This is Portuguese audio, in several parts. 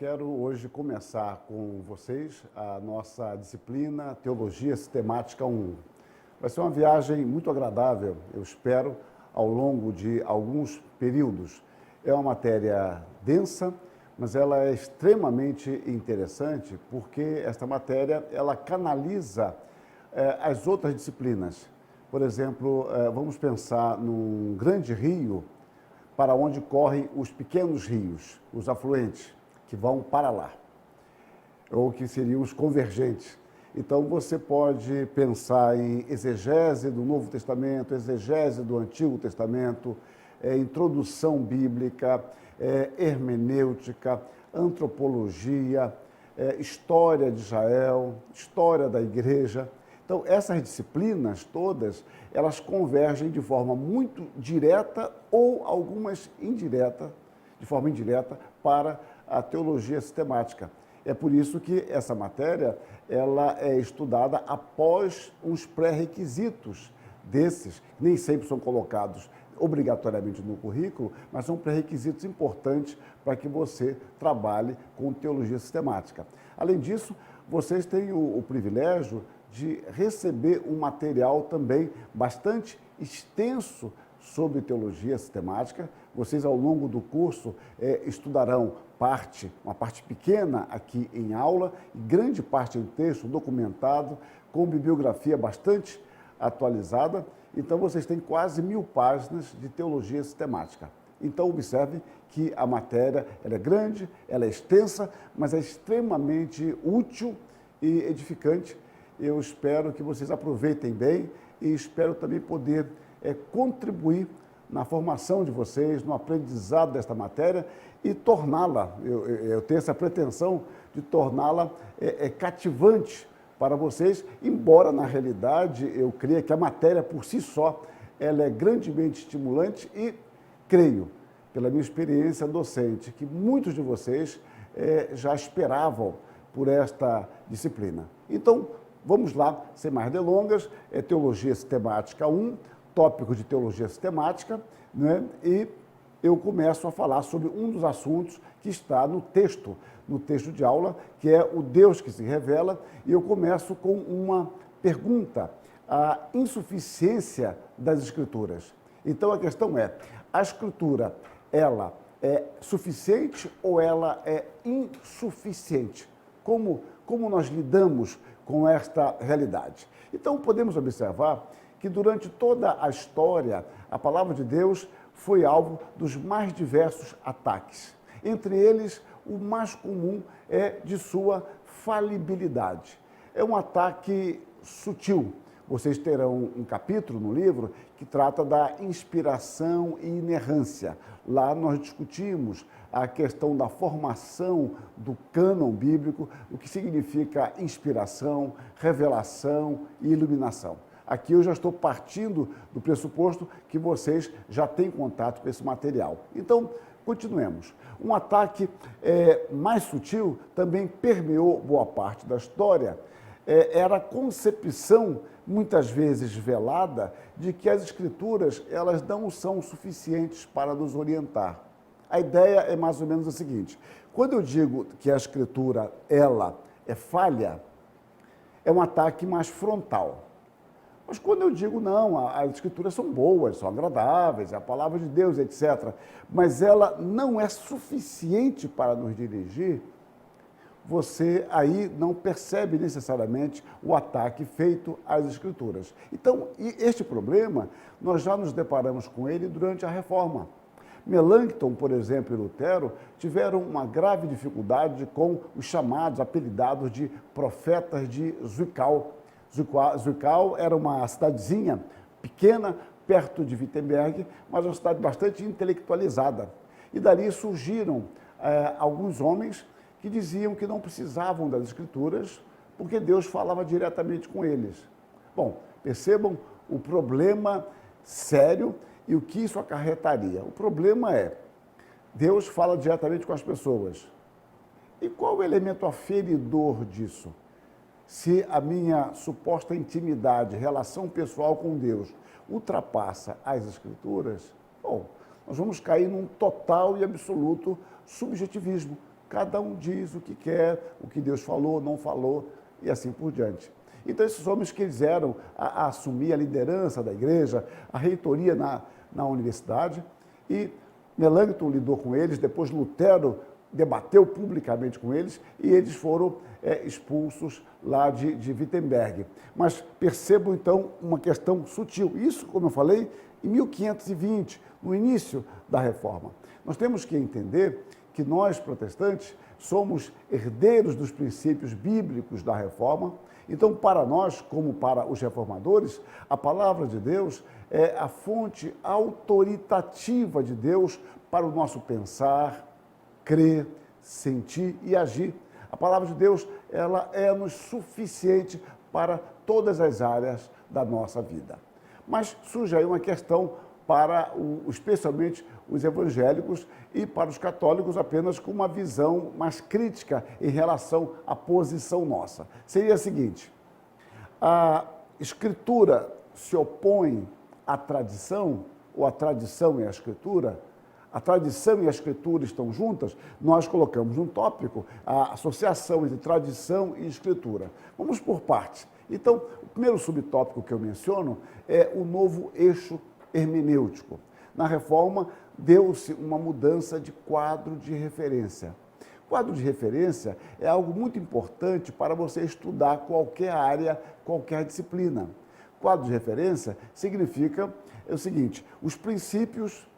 quero hoje começar com vocês a nossa disciplina Teologia Sistemática 1. Vai ser uma viagem muito agradável, eu espero, ao longo de alguns períodos. É uma matéria densa, mas ela é extremamente interessante porque esta matéria ela canaliza as outras disciplinas. Por exemplo, vamos pensar num grande rio para onde correm os pequenos rios, os afluentes, que vão para lá, ou que seriam os convergentes. Então, você pode pensar em exegese do Novo Testamento, exegese do Antigo Testamento, introdução bíblica, hermenêutica, antropologia, história de Israel, história da igreja. Então, essas disciplinas todas, elas convergem de forma muito direta ou algumas indireta, de forma indireta, para a teologia sistemática. É por isso que essa matéria ela é estudada após uns pré-requisitos desses, nem sempre são colocados obrigatoriamente no currículo, mas são pré-requisitos importantes para que você trabalhe com teologia sistemática. Além disso, vocês têm o privilégio de receber um material também bastante extenso sobre teologia sistemática. Vocês, ao longo do curso, estudarão uma parte pequena aqui em aula, e grande parte em texto documentado, com bibliografia bastante atualizada. Então, vocês têm quase 1000 páginas de teologia sistemática. Então, observe que a matéria ela é grande, ela é extensa, mas é extremamente útil e edificante. Eu espero que vocês aproveitem bem e espero também poder contribuir na formação de vocês, no aprendizado desta matéria e torná-la, eu tenho essa pretensão de torná-la cativante para vocês, embora na realidade eu creia que a matéria por si só ela é grandemente estimulante e creio, pela minha experiência docente, que muitos de vocês já esperavam por esta disciplina. Então, vamos lá, sem mais delongas, Teologia Sistemática 1, tópico de Teologia Sistemática, né? E eu começo a falar sobre um dos assuntos que está no texto de aula, que é o Deus que se revela, e eu começo com uma pergunta, a insuficiência das Escrituras. Então, a questão é, a Escritura, ela é suficiente ou ela é insuficiente? Como nós lidamos com esta realidade? Então, podemos observar que durante toda a história, a palavra de Deus foi alvo dos mais diversos ataques. Entre eles, o mais comum é de sua falibilidade. É um ataque sutil. Vocês terão um capítulo no livro que trata da inspiração e inerrância. Lá nós discutimos a questão da formação do cânon bíblico, o que significa inspiração, revelação e iluminação. Aqui eu já estou partindo do pressuposto que vocês já têm contato com esse material. Então, continuemos. Um ataque mais sutil também permeou boa parte da história. Era a concepção, muitas vezes velada, de que as Escrituras elas não são suficientes para nos orientar. A ideia é mais ou menos a seguinte: quando eu digo que a Escritura ela é falha, é um ataque mais frontal. Mas quando eu digo, não, as Escrituras são boas, são agradáveis, é a palavra de Deus, etc., mas ela não é suficiente para nos dirigir, você aí não percebe necessariamente o ataque feito às Escrituras. Então, este problema, nós já nos deparamos com ele durante a Reforma. Melanchthon, por exemplo, e Lutero tiveram uma grave dificuldade com os chamados, apelidados de profetas de Zwickau. Zwickau era uma cidadezinha pequena, perto de Wittenberg, mas uma cidade bastante intelectualizada. E dali surgiram alguns homens que diziam que não precisavam das Escrituras, porque Deus falava diretamente com eles. Bom, percebam o problema sério e o que isso acarretaria. O problema é, Deus fala diretamente com as pessoas. E qual o elemento aferidor disso? Se a minha suposta intimidade, relação pessoal com Deus, ultrapassa as Escrituras, bom, nós vamos cair num total e absoluto subjetivismo. cada um diz o que quer, o que Deus falou, não falou, e assim por diante. Então, esses homens quiseram assumir a liderança da igreja, a reitoria na universidade, e Melanchthon lidou com eles, depois Lutero debateu publicamente com eles, e eles foram expulsos lá de Wittenberg. Mas percebam, então, uma questão sutil. Isso, como eu falei, em 1520, no início da Reforma. Nós temos que entender que nós, protestantes, somos herdeiros dos princípios bíblicos da Reforma. Então, para nós, como para os reformadores, a palavra de Deus é a fonte autoritativa de Deus para o nosso pensar, crer, sentir e agir. A palavra de Deus, ela é-nos suficiente para todas as áreas da nossa vida. Mas surge aí uma questão para, especialmente, os evangélicos e para os católicos apenas com uma visão mais crítica em relação à posição nossa. Seria a seguinte: a Escritura se opõe à tradição, ou a tradição e a Escritura? A tradição e a Escritura estão juntas? Nós colocamos um tópico, a associação entre tradição e Escritura. Vamos por partes. Então, o primeiro subtópico que eu menciono é o novo eixo hermenêutico. Na Reforma, deu-se uma mudança de quadro de referência. Quadro de referência é algo muito importante para você estudar qualquer área, qualquer disciplina. Quadro de referência significa o seguinte: os princípios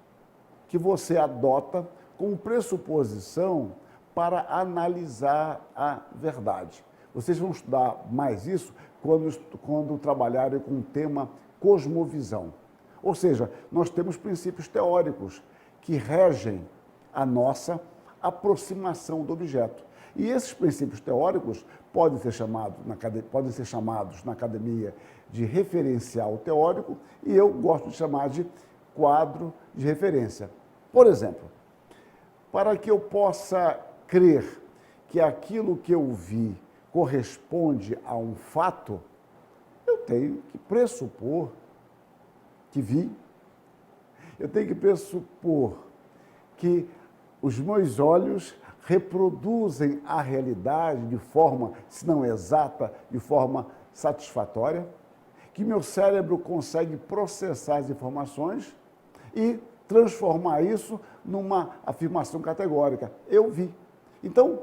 que você adota como pressuposição para analisar a verdade. Vocês vão estudar mais isso quando trabalharem com o tema cosmovisão. Ou seja, nós temos princípios teóricos que regem a nossa aproximação do objeto. E esses princípios teóricos podem ser chamados na academia de referencial teórico, e eu gosto de chamar de quadro de referência. Por exemplo, para que eu possa crer que aquilo que eu vi corresponde a um fato, eu tenho que pressupor que vi, eu tenho que pressupor que os meus olhos reproduzem a realidade de forma, se não exata, de forma satisfatória, que meu cérebro consegue processar as informações e transformar isso numa afirmação categórica. Eu vi. Então,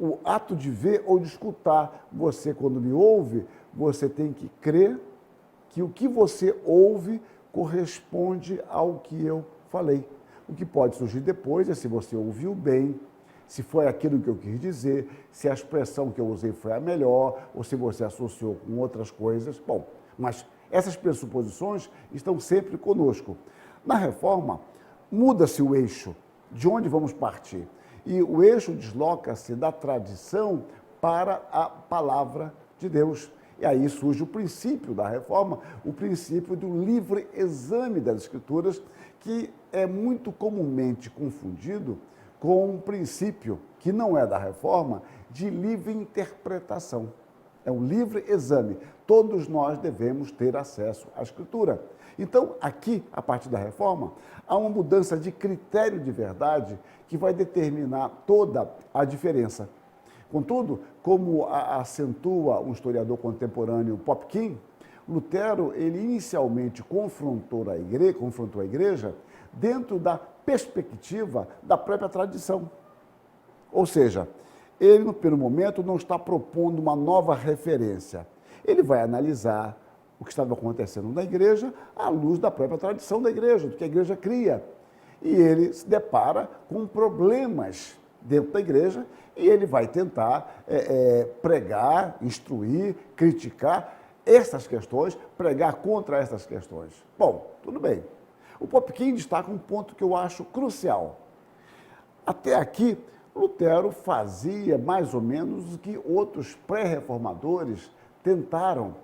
o ato de ver ou de escutar, você, quando me ouve, você tem que crer que o que você ouve corresponde ao que eu falei. O que pode surgir depois é se você ouviu bem, se foi aquilo que eu quis dizer, se a expressão que eu usei foi a melhor, ou se você associou com outras coisas. Bom, mas essas pressuposições estão sempre conosco. Na Reforma, muda-se o eixo, de onde vamos partir. E o eixo desloca-se da tradição para a palavra de Deus. E aí surge o princípio da Reforma, o princípio do livre exame das Escrituras, que é muito comumente confundido com um princípio, que não é da Reforma, de livre interpretação. É um livre exame. Todos nós devemos ter acesso à Escritura. Então, aqui, a partir da Reforma, há uma mudança de critério de verdade que vai determinar toda a diferença. Contudo, como acentua um historiador contemporâneo, Popkin, Lutero, ele inicialmente confrontou a igreja dentro da perspectiva da própria tradição. Ou seja, ele, no primeiro momento, não está propondo uma nova referência. Ele vai analisar o que estava acontecendo na igreja à luz da própria tradição da igreja, do que a igreja cria. E ele se depara com problemas dentro da igreja e ele vai tentar pregar, instruir, criticar essas questões, pregar contra essas questões. Bom, tudo bem. O Popkin destaca um ponto que eu acho crucial. Até aqui, Lutero fazia mais ou menos o que outros pré-reformadores tentaram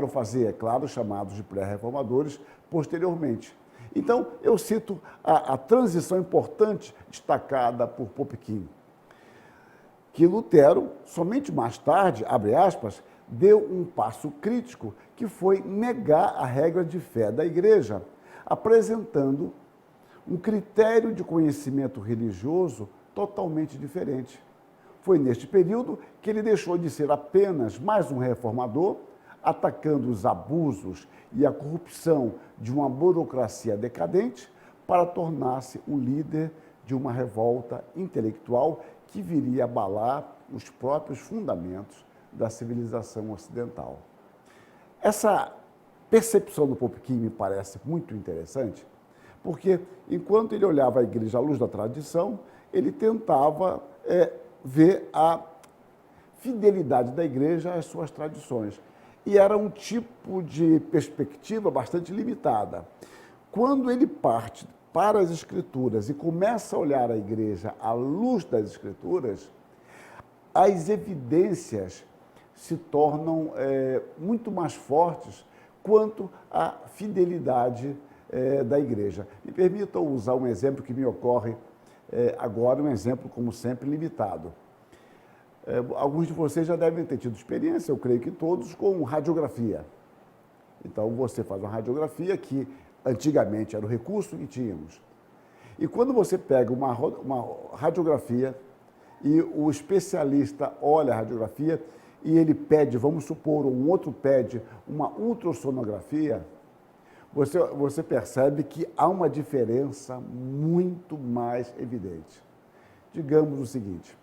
fazer, é claro, chamados de pré-reformadores, posteriormente. Então, eu cito a transição importante destacada por Popkin, que Lutero, somente mais tarde, abre aspas, deu um passo crítico, que foi negar a regra de fé da igreja, apresentando um critério de conhecimento religioso totalmente diferente. Foi neste período que ele deixou de ser apenas mais um reformador, atacando os abusos e a corrupção de uma burocracia decadente, para tornar-se o líder de uma revolta intelectual que viria abalar os próprios fundamentos da civilização ocidental. Essa percepção do Popescu me parece muito interessante, porque enquanto ele olhava a igreja à luz da tradição, ele tentava ver a fidelidade da igreja às suas tradições. E era um tipo de perspectiva bastante limitada. Quando ele parte para as Escrituras e começa a olhar a igreja à luz das Escrituras, as evidências se tornam muito mais fortes quanto à fidelidade da igreja. Me permitam usar um exemplo que me ocorre agora, um exemplo, como sempre, limitado. Alguns de vocês já devem ter tido experiência, eu creio que todos, com radiografia. Então, você faz uma radiografia que antigamente era o recurso que tínhamos. E quando você pega uma radiografia e o especialista olha a radiografia e ele pede, vamos supor, um outro pede uma ultrassonografia, você percebe que há uma diferença muito mais evidente. Digamos o seguinte: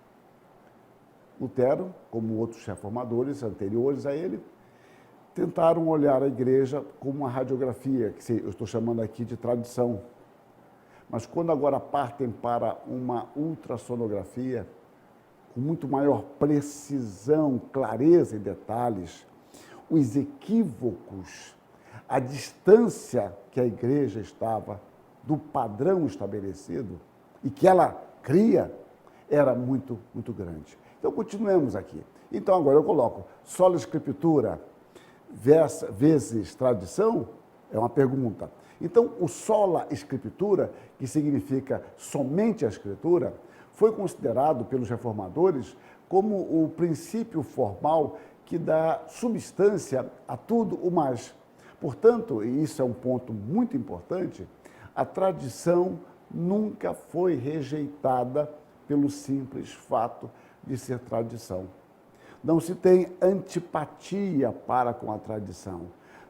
Lutero, como outros reformadores anteriores a ele, tentaram olhar a igreja como uma radiografia, que eu estou chamando aqui de tradição. Mas quando agora partem para uma ultrassonografia, com muito maior precisão, clareza e detalhes, os equívocos, a distância que a igreja estava do padrão estabelecido e que ela cria, era muito, muito grande. Então, continuemos aqui. Então, agora eu coloco sola escritura vezes tradição, é uma pergunta. Então, o sola escritura, que significa somente a escritura, foi considerado pelos reformadores como o princípio formal que dá substância a tudo o mais. Portanto, e isso é um ponto muito importante, a tradição nunca foi rejeitada pelo simples fato de ser tradição. Não se tem antipatia para com a tradição.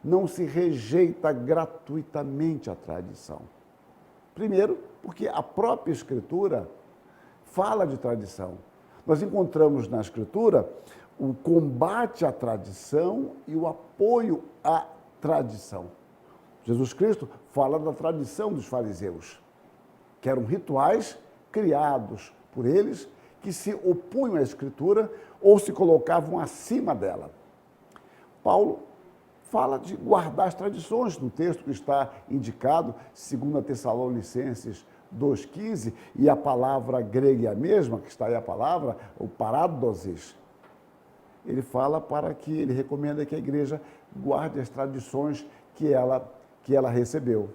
Não se rejeita gratuitamente a tradição. Primeiro, porque a própria Escritura fala de tradição. Nós encontramos na Escritura o combate à tradição e o apoio à tradição. Jesus Cristo fala da tradição dos fariseus, que eram rituais criados por eles, que se opunham à Escritura ou se colocavam acima dela. Paulo fala de guardar as tradições no texto que está indicado, 2 Tessalonicenses 2,15, e a palavra grega é a mesma, que está aí a palavra, o paradosis. Ele fala para que, ele recomenda que a igreja guarde as tradições que ela recebeu.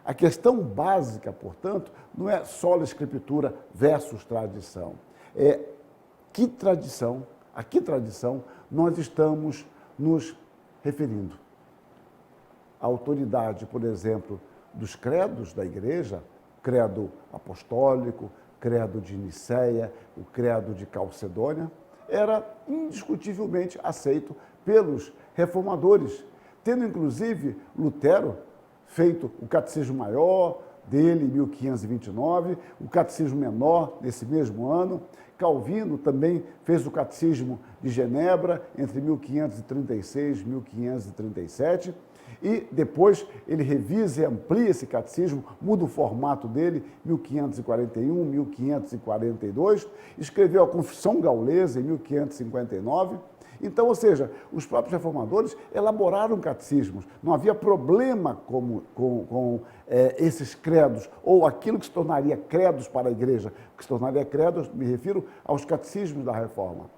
A questão básica, portanto, não é só a escritura versus tradição. É a que tradição nós estamos nos referindo. A autoridade, por exemplo, dos credos da igreja, credo apostólico, credo de Nicéia, o credo de Calcedônia, era indiscutivelmente aceito pelos reformadores, tendo inclusive Lutero feito o Catecismo Maior dele, em 1529, o Catecismo Menor, nesse mesmo ano. Calvino também fez o Catecismo de Genebra, entre 1536 e 1537, e depois ele revisa e amplia esse catecismo, muda o formato dele, 1541, 1542, escreveu a Confissão Gaulesa em 1559. Então, ou seja, os próprios reformadores elaboraram catecismos. Não havia problema com esses credos, ou aquilo que se tornaria credos para a igreja, que se tornaria credos, me refiro aos catecismos da Reforma.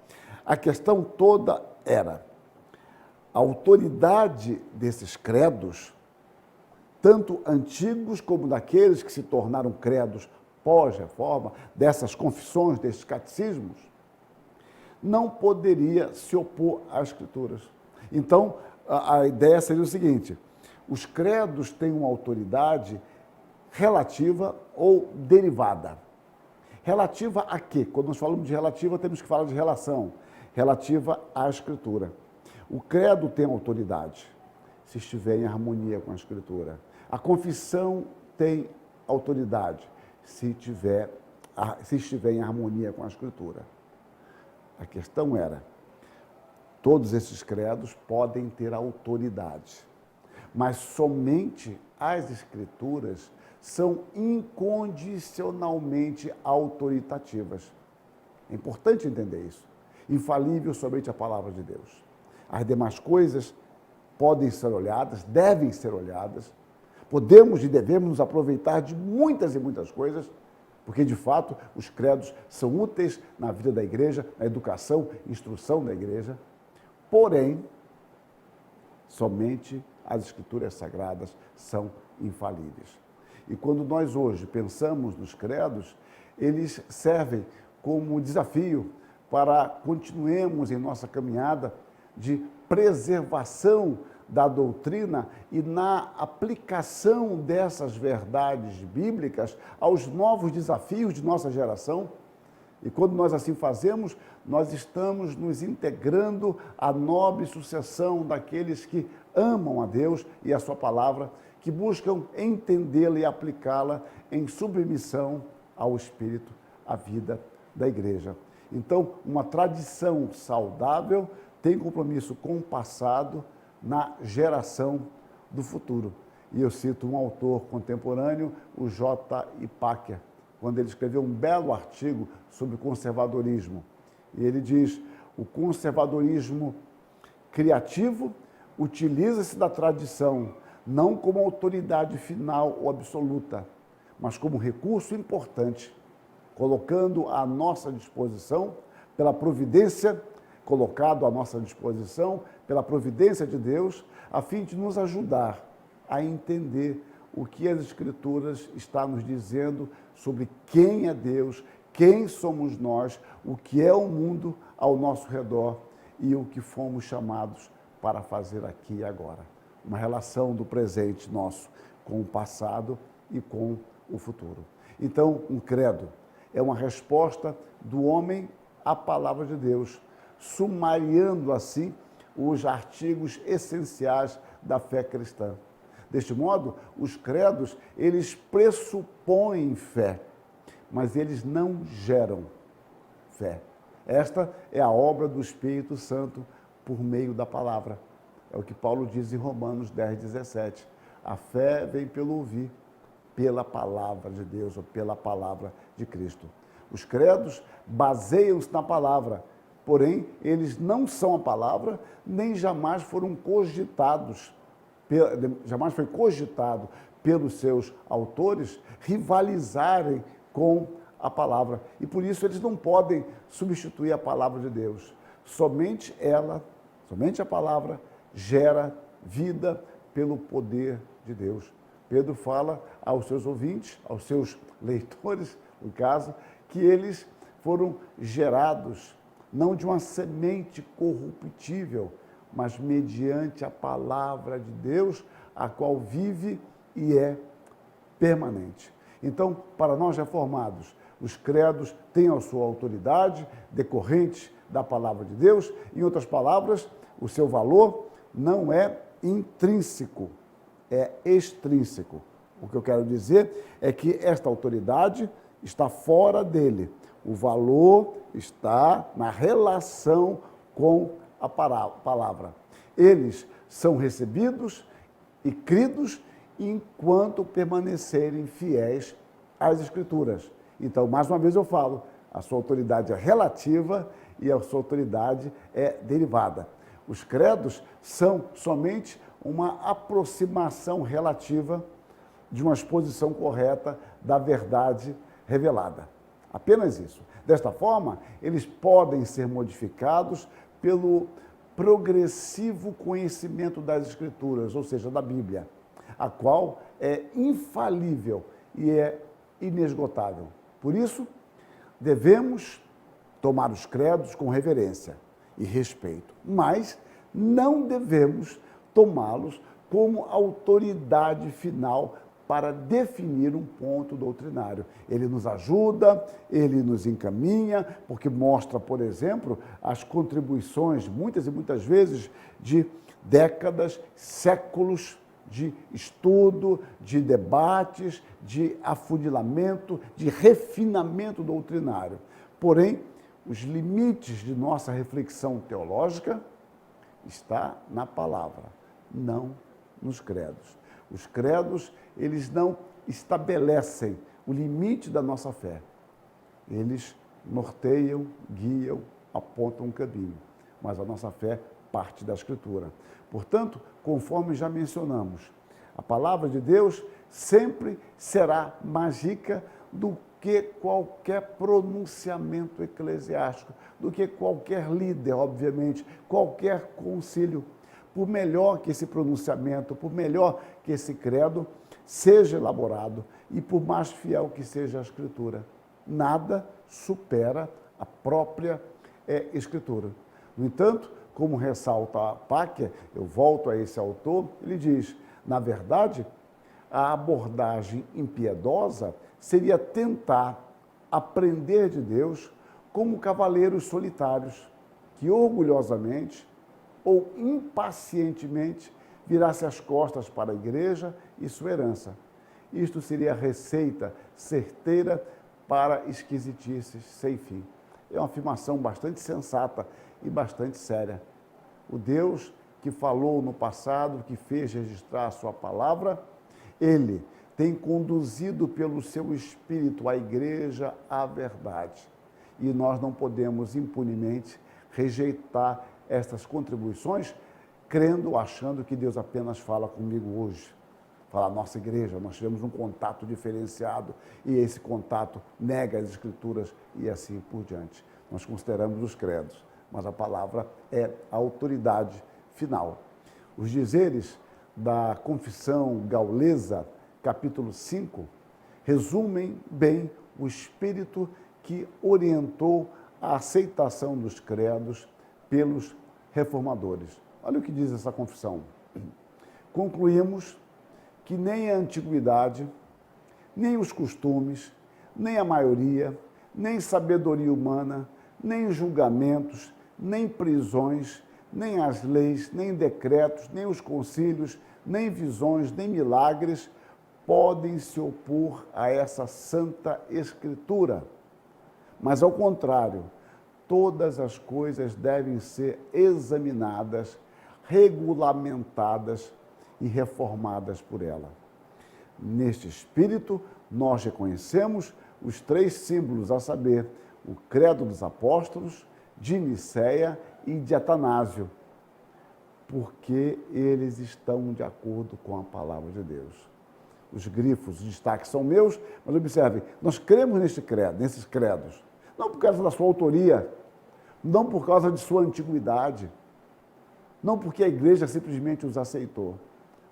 A questão toda era a autoridade desses credos, tanto antigos como daqueles que se tornaram credos pós-reforma, dessas confissões, desses catecismos, não poderia se opor às Escrituras. Então, a ideia seria o seguinte: os credos têm uma autoridade relativa ou derivada. Relativa a quê? Quando nós falamos de relativa, temos que falar de relação. Relativa à Escritura. O credo tem autoridade, se estiver em harmonia com a Escritura. A confissão tem autoridade, se estiver em harmonia com a Escritura. A questão era, todos esses credos podem ter autoridade, mas somente as Escrituras são incondicionalmente autoritativas. É importante entender isso. Infalível somente a palavra de Deus. As demais coisas podem ser olhadas, devem ser olhadas. Podemos e devemos nos aproveitar de muitas e muitas coisas, porque, de fato, os credos são úteis na vida da igreja, na educação, instrução da igreja. Porém, somente as Escrituras Sagradas são infalíveis. E quando nós hoje pensamos nos credos, eles servem como desafio para continuemos em nossa caminhada de preservação da doutrina e na aplicação dessas verdades bíblicas aos novos desafios de nossa geração. E quando nós assim fazemos, nós estamos nos integrando à nobre sucessão daqueles que amam a Deus e a sua palavra, que buscam entendê-la e aplicá-la em submissão ao Espírito, à vida da igreja. Então, uma tradição saudável tem compromisso com o passado na geração do futuro. E eu cito um autor contemporâneo, o J. Packer, quando ele escreveu um belo artigo sobre conservadorismo. E ele diz, o conservadorismo criativo utiliza-se da tradição não como autoridade final ou absoluta, mas como recurso importante, colocando à nossa disposição, pela providência, colocado à nossa disposição, pela providência de Deus, a fim de nos ajudar a entender o que as Escrituras estão nos dizendo sobre quem é Deus, quem somos nós, o que é o mundo ao nosso redor e o que fomos chamados para fazer aqui e agora. Uma relação do presente nosso com o passado e com o futuro. Então, um credo é uma resposta do homem à palavra de Deus, sumariando assim os artigos essenciais da fé cristã. Deste modo, os credos, eles pressupõem fé, mas eles não geram fé. Esta é a obra do Espírito Santo por meio da palavra. É o que Paulo diz em Romanos 10, 17. A fé vem pelo ouvir, pela palavra de Deus ou pela palavra de Cristo. Os credos baseiam-se na palavra, porém, eles não são a palavra, nem jamais foram cogitados, jamais foi cogitado pelos seus autores rivalizarem com a palavra. E por isso eles não podem substituir a palavra de Deus. Somente ela, somente a palavra, gera vida pelo poder de Deus. Pedro fala aos seus ouvintes, aos seus leitores, no caso, que eles foram gerados não de uma semente corruptível, mas mediante a palavra de Deus, a qual vive e é permanente. Então, para nós reformados, os credos têm a sua autoridade decorrente da palavra de Deus. Em outras palavras, o seu valor não é intrínseco, é extrínseco. O que eu quero dizer é que esta autoridade está fora dele. O valor está na relação com a palavra. Eles são recebidos e cridos enquanto permanecerem fiéis às Escrituras. Então, mais uma vez eu falo, a sua autoridade é relativa e a sua autoridade é derivada. Os credos são somente uma aproximação relativa de uma exposição correta da verdade revelada. Apenas isso. Desta forma, eles podem ser modificados pelo progressivo conhecimento das Escrituras, ou seja, da Bíblia, a qual é infalível e é inesgotável. Por isso, devemos tomar os credos com reverência e respeito, mas não devemos tomá-los como autoridade final para definir um ponto doutrinário. Ele nos ajuda, ele nos encaminha, porque mostra, por exemplo, as contribuições, muitas e muitas vezes, de décadas, séculos de estudo, de debates, de afunilamento, de refinamento doutrinário. Porém, os limites de nossa reflexão teológica está na palavra, não nos credos. Os credos, eles não estabelecem o limite da nossa fé. Eles norteiam, guiam, apontam um caminho. Mas a nossa fé parte da Escritura. Portanto, conforme já mencionamos, a palavra de Deus sempre será mais rica do que qualquer pronunciamento eclesiástico, do que qualquer líder, obviamente, qualquer concílio. Por melhor que esse pronunciamento, por melhor que esse credo seja elaborado e por mais fiel que seja a Escritura, nada supera a própria Escritura. No entanto, como ressalta a Páquia, eu volto a esse autor, ele diz, na verdade, a abordagem impiedosa seria tentar aprender de Deus como cavaleiros solitários, que orgulhosamente ou impacientemente virasse as costas para a igreja e sua herança. Isto seria a receita certeira para esquisitices sem fim. É uma afirmação bastante sensata e bastante séria. O Deus que falou no passado, que fez registrar a sua palavra, ele tem conduzido pelo seu Espírito a igreja à verdade. E nós não podemos impunemente rejeitar essas contribuições, crendo, achando que Deus apenas fala comigo hoje. Fala a nossa igreja, nós tivemos um contato diferenciado e esse contato nega as Escrituras e assim por diante. Nós consideramos os credos, mas a palavra é a autoridade final. Os dizeres da Confissão Gaulesa, capítulo 5, resumem bem o espírito que orientou a aceitação dos credos pelos reformadores. Olha o que diz essa confissão. Concluímos que nem a antiguidade, nem os costumes, nem a maioria, nem sabedoria humana, nem julgamentos, nem prisões, nem as leis, nem decretos, nem os concílios, nem visões, nem milagres podem se opor a essa santa Escritura. Mas, ao contrário, todas as coisas devem ser examinadas, regulamentadas e reformadas por ela. Neste espírito, nós reconhecemos os 3 símbolos, a saber, o credo dos apóstolos, de Nicéia e de Atanásio, porque eles estão de acordo com a palavra de Deus. Os grifos, os destaques são meus, mas observem, nós cremos nesses credos, não por causa da sua autoria, não por causa de sua antiguidade, não porque a igreja simplesmente os aceitou,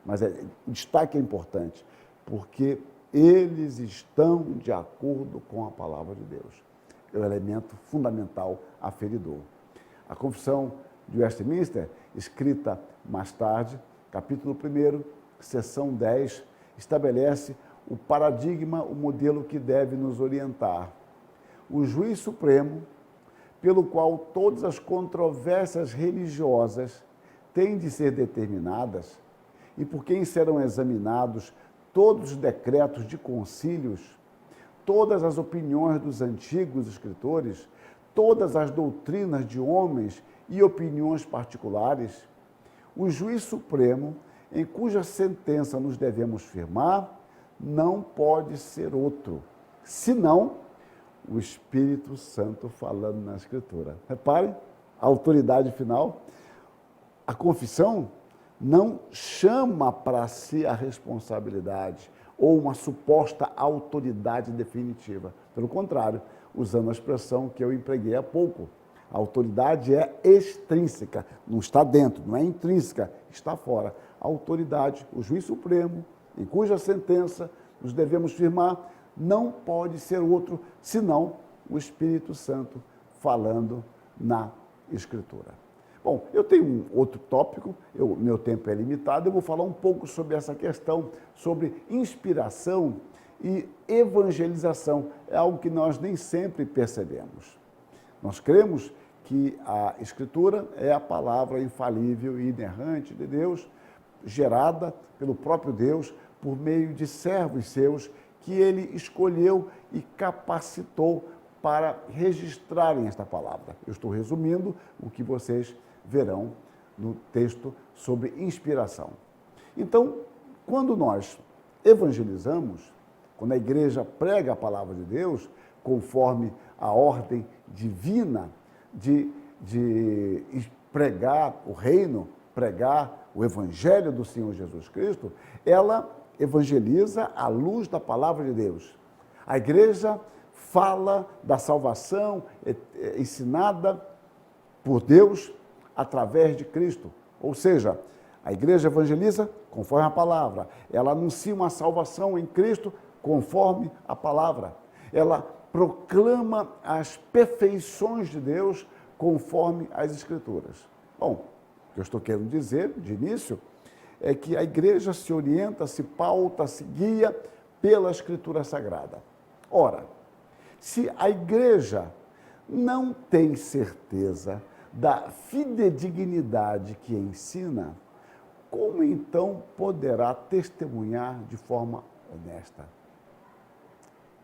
mas o destaque é importante, porque eles estão de acordo com a palavra de Deus. É o elemento fundamental aferidor. A Confissão de Westminster, escrita mais tarde, capítulo 1, seção 10, estabelece o paradigma, o modelo que deve nos orientar. O juiz supremo, pelo qual todas as controvérsias religiosas têm de ser determinadas e por quem serão examinados todos os decretos de concílios, todas as opiniões dos antigos escritores, todas as doutrinas de homens e opiniões particulares, o juiz supremo, em cuja sentença nos devemos firmar, não pode ser outro, senão o Espírito Santo falando na Escritura. Reparem, a autoridade final, a confissão não chama para si a responsabilidade ou uma suposta autoridade definitiva. Pelo contrário, usando a expressão que eu empreguei há pouco, a autoridade é extrínseca, não está dentro, não é intrínseca, está fora. A autoridade, o juiz supremo, em cuja sentença nos devemos firmar, não pode ser outro, senão o Espírito Santo falando na Escritura. Bom, eu tenho um outro tópico, meu tempo é limitado, eu vou falar um pouco sobre essa questão, sobre inspiração e evangelização. É algo que nós nem sempre percebemos. Nós cremos que a Escritura é a palavra infalível e inerrante de Deus, gerada pelo próprio Deus, por meio de servos seus, que ele escolheu e capacitou para registrarem esta palavra. Eu estou resumindo o que vocês verão no texto sobre inspiração. Então, quando nós evangelizamos, quando a igreja prega a palavra de Deus, conforme a ordem divina de pregar o reino, pregar o evangelho do Senhor Jesus Cristo, ela evangeliza à luz da palavra de Deus. A igreja fala da salvação ensinada por Deus através de Cristo. Ou seja, a igreja evangeliza conforme a palavra. Ela anuncia uma salvação em Cristo conforme a palavra. Ela proclama as perfeições de Deus conforme as Escrituras. Bom, o que eu estou querendo dizer, de início, é que a igreja se orienta, se pauta, se guia pela Escritura Sagrada. Ora, se a igreja não tem certeza da fidedignidade que ensina, como então poderá testemunhar de forma honesta?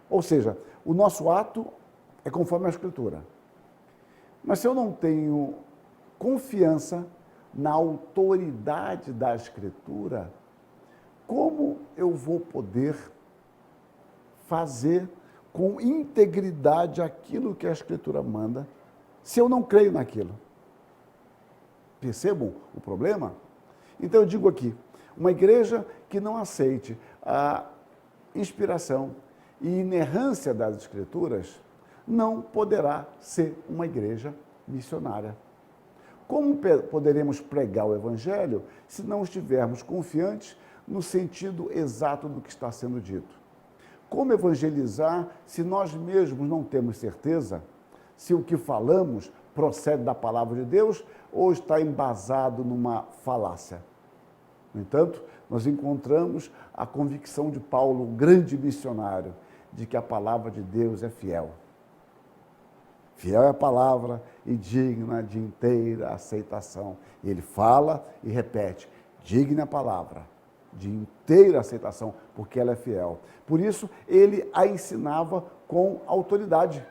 Ou seja, o nosso ato é conforme a Escritura. Mas se eu não tenho confiança na autoridade da Escritura, como eu vou poder fazer com integridade aquilo que a Escritura manda, se eu não creio naquilo? Percebam o problema? Então eu digo aqui, uma igreja que não aceite a inspiração e inerrância das Escrituras não poderá ser uma igreja missionária. Como poderemos pregar o Evangelho se não estivermos confiantes no sentido exato do que está sendo dito? Como evangelizar se nós mesmos não temos certeza se o que falamos procede da palavra de Deus ou está embasado numa falácia? No entanto, nós encontramos a convicção de Paulo, o grande missionário, de que a palavra de Deus é fiel. Fiel é a palavra e digna de inteira aceitação. Ele fala e repete, digna a palavra, de inteira aceitação, porque ela é fiel. Por isso, ele a ensinava com autoridade.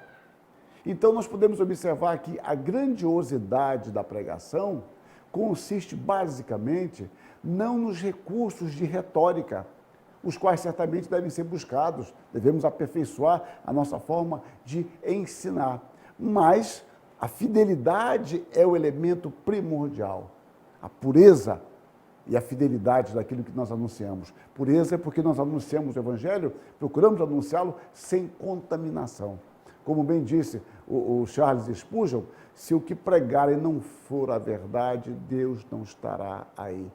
Então, nós podemos observar que a grandiosidade da pregação consiste, basicamente, não nos recursos de retórica, os quais certamente devem ser buscados, devemos aperfeiçoar a nossa forma de ensinar. Mas a fidelidade é o elemento primordial, a pureza e a fidelidade daquilo que nós anunciamos. Pureza é porque nós anunciamos o Evangelho, procuramos anunciá-lo sem contaminação. Como bem disse o Charles Spurgeon, se o que pregarem não for a verdade, Deus não estará aí.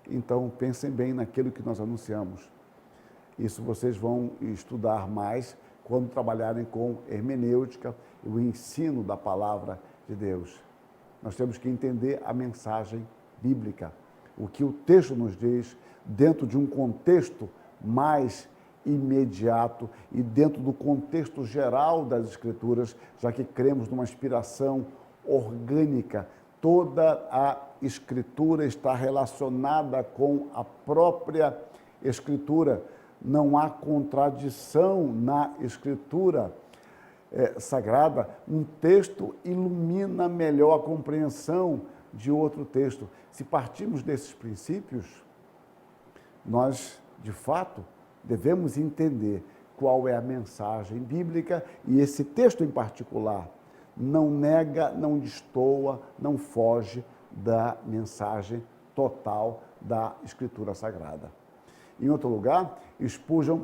Então, pensem bem naquilo que nós anunciamos. Isso vocês vão estudar mais quando trabalharem com hermenêutica e o ensino da palavra de Deus. Nós temos que entender a mensagem bíblica, o que o texto nos diz dentro de um contexto mais imediato e dentro do contexto geral das Escrituras, já que cremos numa inspiração orgânica. Toda a Escritura está relacionada com a própria Escritura. Não há contradição na Escritura Sagrada. Um texto ilumina melhor a compreensão de outro texto. Se partirmos desses princípios, nós, de fato, devemos entender qual é a mensagem bíblica e esse texto em particular não nega, não destoa, não foge da mensagem total da Escritura Sagrada. Em outro lugar, Spurgeon,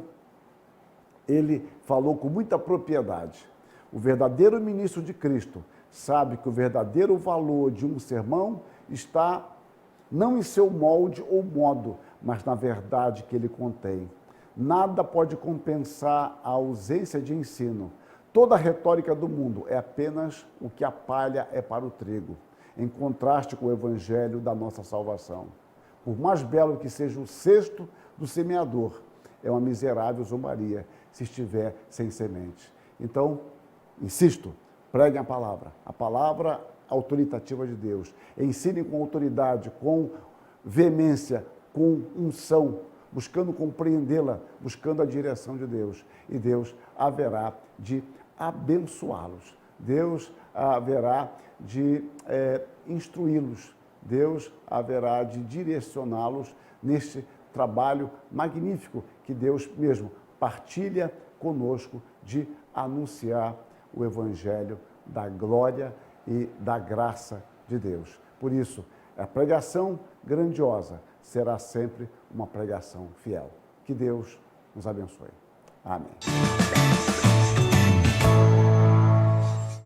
ele falou com muita propriedade. O verdadeiro ministro de Cristo sabe que o verdadeiro valor de um sermão está não em seu molde ou modo, mas na verdade que ele contém. Nada pode compensar a ausência de ensino. Toda a retórica do mundo é apenas o que a palha é para o trigo. em contraste com o evangelho da nossa salvação. Por mais belo que seja o cesto do semeador, é uma miserável zombaria se estiver sem semente. Então, insisto, preguem a palavra autoritativa de Deus. Ensinem com autoridade, com veemência, com unção, buscando compreendê-la, buscando a direção de Deus. E Deus haverá de abençoá-los. Deus haverá de instruí-los. Deus haverá de direcioná-los neste trabalho magnífico que Deus mesmo partilha conosco de anunciar o evangelho da glória e da graça de Deus. Por isso, a pregação grandiosa será sempre uma pregação fiel. Que Deus nos abençoe. Amém.